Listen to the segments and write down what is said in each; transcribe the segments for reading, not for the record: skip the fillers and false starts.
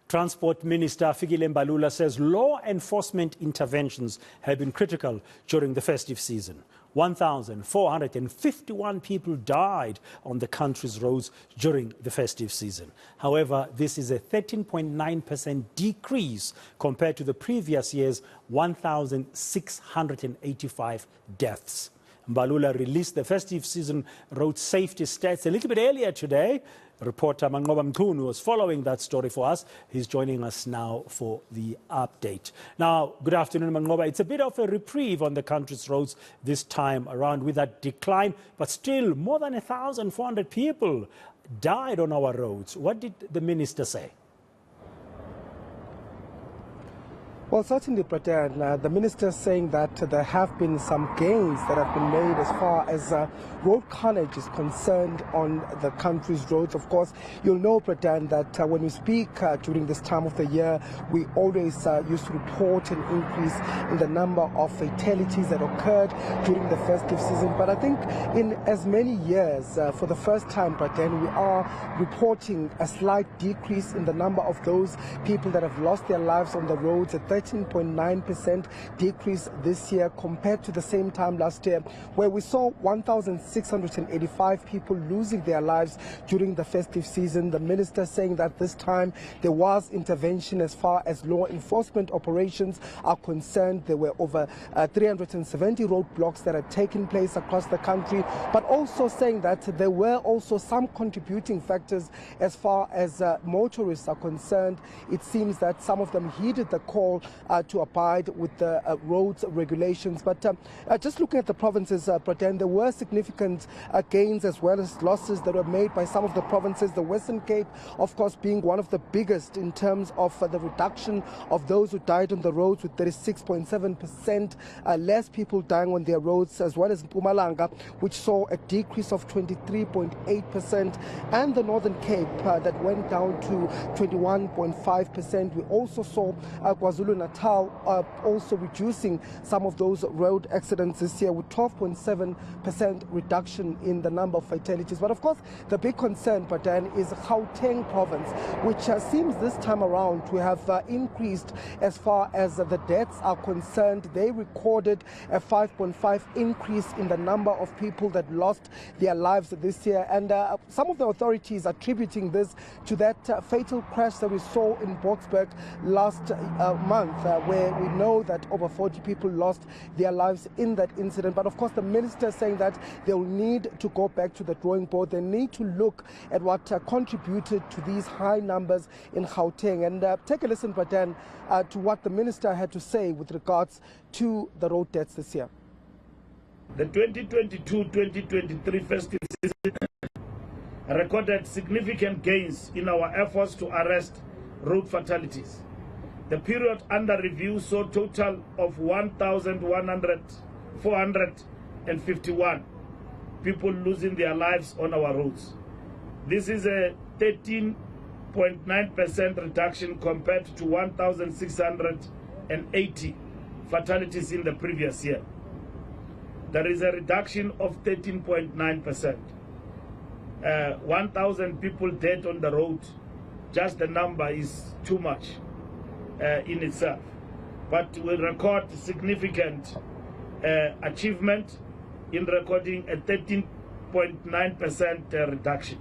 Transport Minister Mbalula says law enforcement interventions have been critical during the festive season. 1,451 people died on the country's roads during the festive season. However, this is a 13.9% decrease compared to the previous year's 1,685 deaths. Mbalula released the festive season road safety stats a little bit earlier today. Reporter Manqoba Mchunu was following that story for us. He's joining us now for the update. Now, good afternoon, Manqoba. It's a bit of a reprieve on the country's roads this time around with that decline, but still more than 1,400 people died on our roads. What did the minister say? Well, certainly, Praten, the minister is saying that there have been some gains that have been made as far as road carnage is concerned on the country's roads. Of course, you'll know, Praten, that when we speak during this time of the year, we always used to report an increase in the number of fatalities that occurred during the festive season. But I think in as many years, for the first time, Praten, we are reporting a slight decrease in the number of those people that have lost their lives on the roads. 13.9% decrease this year compared to the same time last year, where we saw 1,685 people losing their lives during the festive season. The minister saying that this time there was intervention as far as law enforcement operations are concerned. There were over 370 roadblocks that had taken place across the country, but also saying that there were also some contributing factors as far as motorists are concerned. It seems that some of them heeded the call to abide with the roads regulations. But just looking at the provinces, Praten, there were significant gains as well as losses that were made by some of the provinces. The Western Cape, of course, being one of the biggest in terms of the reduction of those who died on the roads, with 36.7% less people dying on their roads, as well as Mpumalanga, which saw a decrease of 23.8%, and the Northern Cape that went down to 21.5%. We also saw KwaZulu-Natal also reducing some of those road accidents this year with 12.7% reduction in the number of fatalities. But of course, the big concern, Praten, is Gauteng province, which seems this time around to have increased as far as the deaths are concerned. They recorded a 5.5 increase in the number of people that lost their lives this year. And some of the authorities attributing this to that fatal crash that we saw in Boksburg last month, where we know that over 40 people lost their lives in that incident. But of course, the minister is saying that they will need to go back to the drawing board. They need to look at what contributed to these high numbers in Gauteng. And take a listen, Praten, to what the minister had to say with regards to the road deaths this year. The 2022-2023 festive season recorded significant gains in our efforts to arrest road fatalities. The period under review saw a total of 1,451 people losing their lives on our roads. This is a 13.9% reduction compared to 1,680 fatalities in the previous year. There is a reduction of 13.9%. 1,000 people dead on the road, just the number is too much in itself. But we record significant achievement in recording a 13.9% reduction.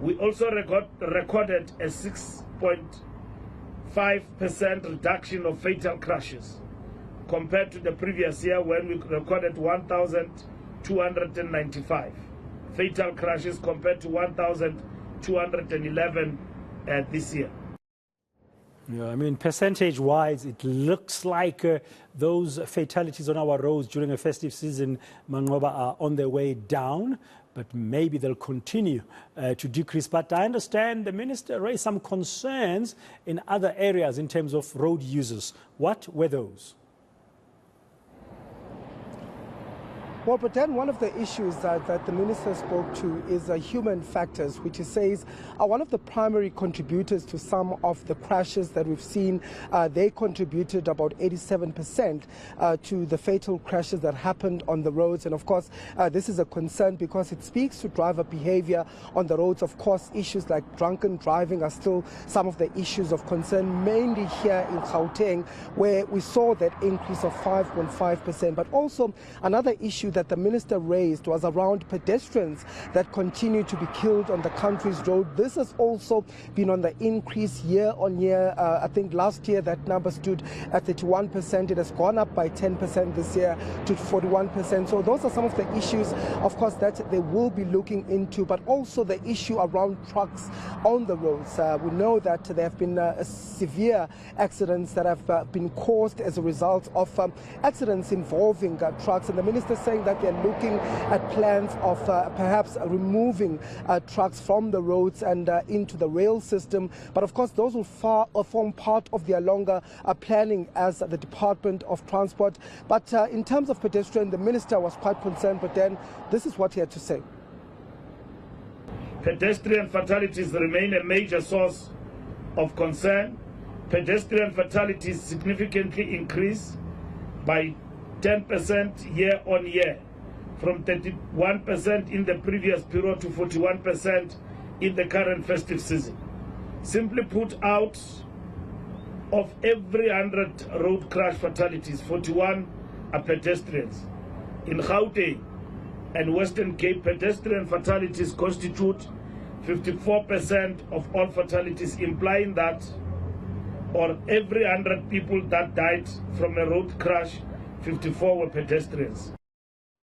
We also recorded a 6.5% reduction of fatal crashes compared to the previous year, when we recorded 1,295 fatal crashes compared to 1,211 this year. Yeah, I mean, percentage-wise, it looks like those fatalities on our roads during a festive season, Manqoba, are on their way down, but maybe they'll continue to decrease. But I understand the minister raised some concerns in other areas in terms of road users. What were those? Well, but then one of the issues that the minister spoke to is human factors, which he says are one of the primary contributors to some of the crashes that we've seen. They contributed about 87% to the fatal crashes that happened on the roads. And of course, this is a concern because it speaks to driver behavior on the roads. Of course, issues like drunken driving are still some of the issues of concern, mainly here in Gauteng, where we saw that increase of 5.5%. But also another issue that the minister raised was around pedestrians that continue to be killed on the country's road. This has also been on the increase year on year. I think last year that number stood at 31%. It has gone up by 10% this year to 41%. So those are some of the issues, of course, that they will be looking into, but also the issue around trucks on the roads. We know that there have been severe accidents that have been caused as a result of accidents involving trucks, and the minister saying that they're looking at plans of perhaps removing trucks from the roads and into the rail system. But of course, those will form part of their longer planning as the Department of Transport. But in terms of pedestrian, the minister was quite concerned, but then this is what he had to say. Pedestrian fatalities remain a major source of concern. Pedestrian fatalities significantly increased by 10% year on year, from 31% in the previous period to 41% in the current festive season. Simply put, out of every 100 road crash fatalities, 41 are pedestrians. In Gauteng and Western Cape, pedestrian fatalities constitute 54% of all fatalities, implying that on every 100 people that died from a road crash, 54 were pedestrians.